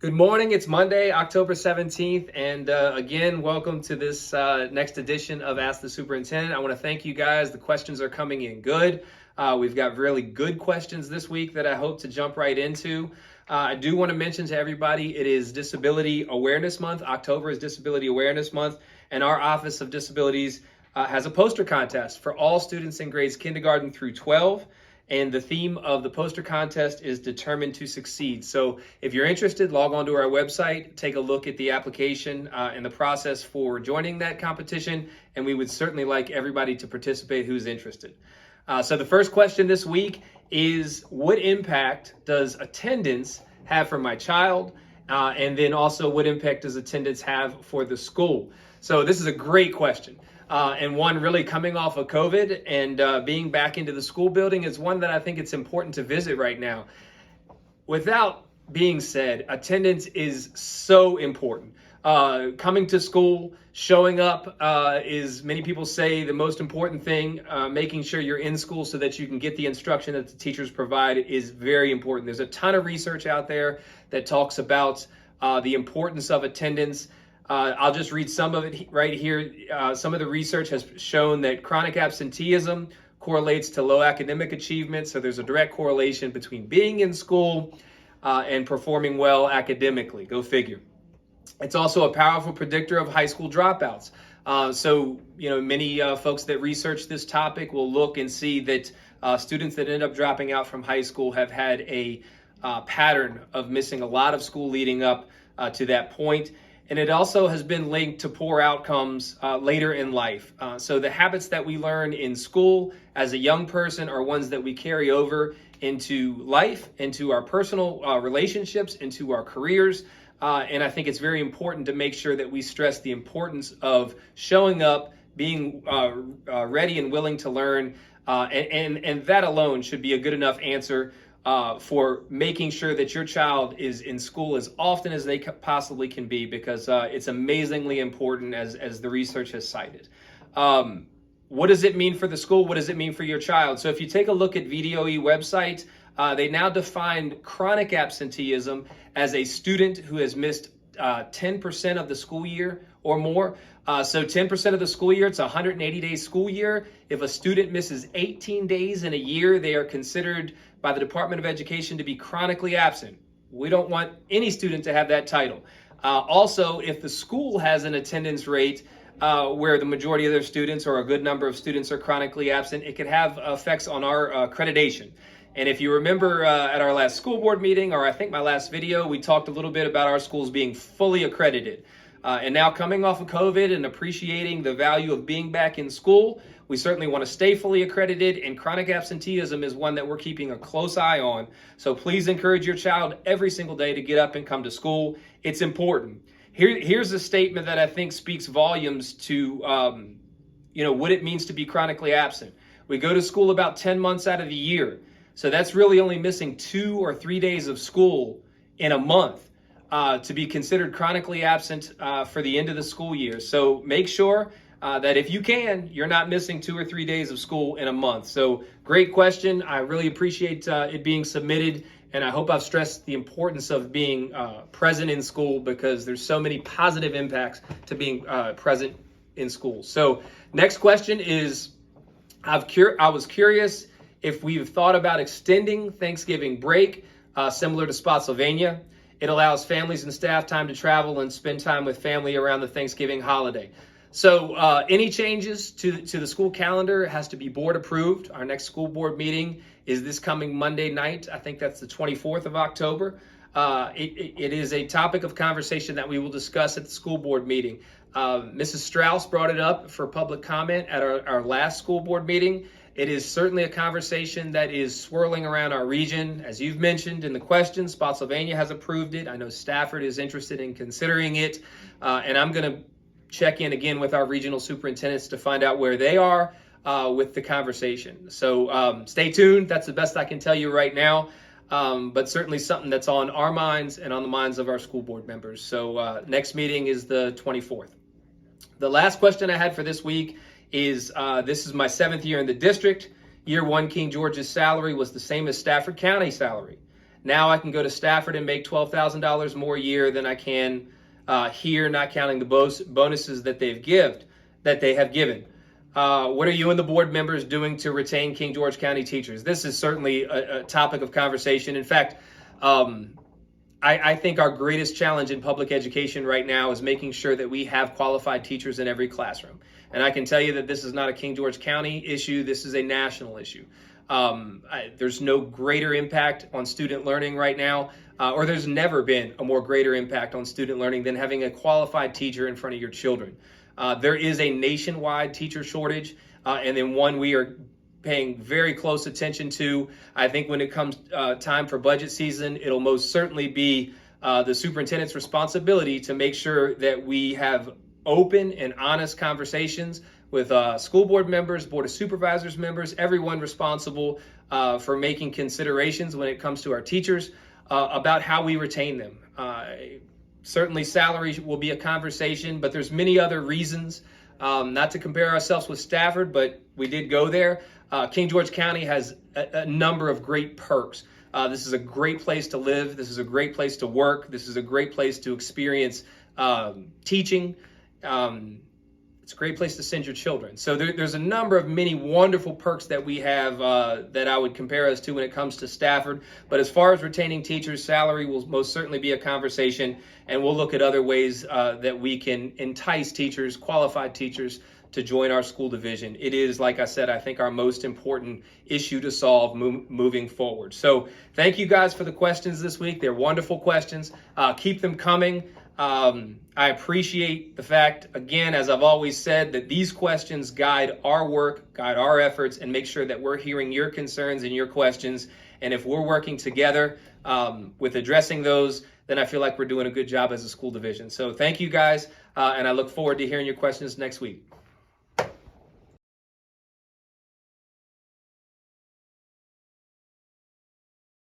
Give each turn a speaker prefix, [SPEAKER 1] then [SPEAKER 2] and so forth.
[SPEAKER 1] Good morning. It's Monday, October 17th. And again, welcome to this next edition of Ask the Superintendent. I want to thank you guys. The questions are coming in good. We've got really good questions this week that I hope to jump right into. I do want to mention to everybody, it is Disability Awareness Month. October is Disability Awareness Month. And our Office of Disabilities has a poster contest for all students in grades kindergarten through 12. And the theme of the poster contest is Determined to Succeed. So if you're interested, log on to our website, take a look at the application and the process for joining that competition. And we would certainly like everybody to participate who's interested. So the first question this week is, what impact does attendance have for my child? And then also, what impact does attendance have for the school? So this is a great question. And one really coming off of COVID and being back into the school building is one that I think it's important to visit right now. Without being said, attendance is so important. Coming to school, showing up is, many people say, the most important thing. Making sure you're in school so that you can get the instruction that the teachers provide is very important. There's a ton of research out there that talks about the importance of attendance. I'll just read some of it right here. Some of the research has shown that chronic absenteeism correlates to low academic achievement. So there's a direct correlation between being in school and performing well academically. Go figure. It's also a powerful predictor of high school dropouts. Many folks that research this topic will look and see that students that end up dropping out from high school have had a pattern of missing a lot of school leading up to that point. And it also has been linked to poor outcomes later in life. So the habits that we learn in school as a young person are ones that we carry over into life, into our personal relationships, into our careers. And I think it's very important to make sure that we stress the importance of showing up, being ready and willing to learn. And that alone should be a good enough answer for making sure that your child is in school as often as they possibly can be, because it's amazingly important, as the research has cited. What does it mean for the school? What does it mean for your child? So if you take a look at VDOE website, they now define chronic absenteeism as a student who has missed 10% of the school year or more. So 10% of the school year, it's a 180-day school year. If a student misses 18 days in a year, they are considered by the Department of Education to be chronically absent. We don't want any student to have that title. Also, if the school has an attendance rate where the majority of their students or a good number of students are chronically absent, it could have effects on our accreditation. And if you remember at our last school board meeting, or I think my last video, we talked a little bit about our schools being fully accredited. And now, coming off of COVID and appreciating the value of being back in school, we certainly want to stay fully accredited, and chronic absenteeism is one that we're keeping a close eye on. So please encourage your child every single day to get up and come to school. It's important. Here's a statement that I think speaks volumes to what it means to be chronically absent. We go to school about 10 months out of the year. So that's really only missing 2 or 3 days of school in a month to be considered chronically absent for the end of the school year. So make sure that if you can, you're not missing 2 or 3 days of school in a month. So great question. I really appreciate it being submitted. And I hope I've stressed the importance of being present in school, because there's so many positive impacts to being present in school. So next question is, I was curious if we've thought about extending Thanksgiving break similar to Spotsylvania. It allows families and staff time to travel and spend time with family around the Thanksgiving holiday. So any changes to the school calendar has to be board approved. Our next school board meeting is this coming Monday night. I think that's the 24th of October. It is a topic of conversation that we will discuss at the school board meeting. Mrs. Strauss brought it up for public comment at our last school board meeting. It is certainly a conversation that is swirling around our region. As you've mentioned in the question, Spotsylvania has approved it. I know Stafford is interested in considering it. And I'm going to check in again with our regional superintendents to find out where they are with the conversation. So stay tuned. That's the best I can tell you right now. But certainly something that's on our minds and on the minds of our school board members. So next meeting is the 24th. The last question I had for this week is, this is my 7th year in the district. Year 1 King George's salary was the same as Stafford County salary. Now I can go to Stafford and make $12,000 more a year than I can here, not counting the bonuses that they have given. What are you and the board members doing to retain King George County teachers? This is certainly a topic of conversation. In fact, I think our greatest challenge in public education right now is making sure that we have qualified teachers in every classroom. And I can tell you that this is not a King George County issue. This is a national issue. There's no greater impact on student learning right now, or there's never been a more greater impact on student learning than having a qualified teacher in front of your children. There is a nationwide teacher shortage, and then one we are paying very close attention to. I think when it comes time for budget season, it'll most certainly be the superintendent's responsibility to make sure that we have open and honest conversations with school board members, board of supervisors members, everyone responsible for making considerations when it comes to our teachers about how we retain them. Certainly salary will be a conversation, but there's many other reasons, not to compare ourselves with Stafford, but we did go there. King George County has a number of great perks. This is a great place to live. This is a great place to work. This is a great place to experience teaching. It's a great place to send your children. So there's a number of many wonderful perks that we have that I would compare us to when it comes to Stafford. But as far as retaining teachers, salary will most certainly be a conversation, and we'll look at other ways that we can entice teachers, qualified teachers, to join our school division. It is, like I said, I think our most important issue to solve moving forward. So thank you guys for the questions this week. They're wonderful questions. Keep them coming. I appreciate the fact, again, as I've always said, that these questions guide our work, guide our efforts, and make sure that we're hearing your concerns and your questions. And if we're working together with addressing those, then I feel like we're doing a good job as a school division. So thank you guys, and I look forward to hearing your questions next week.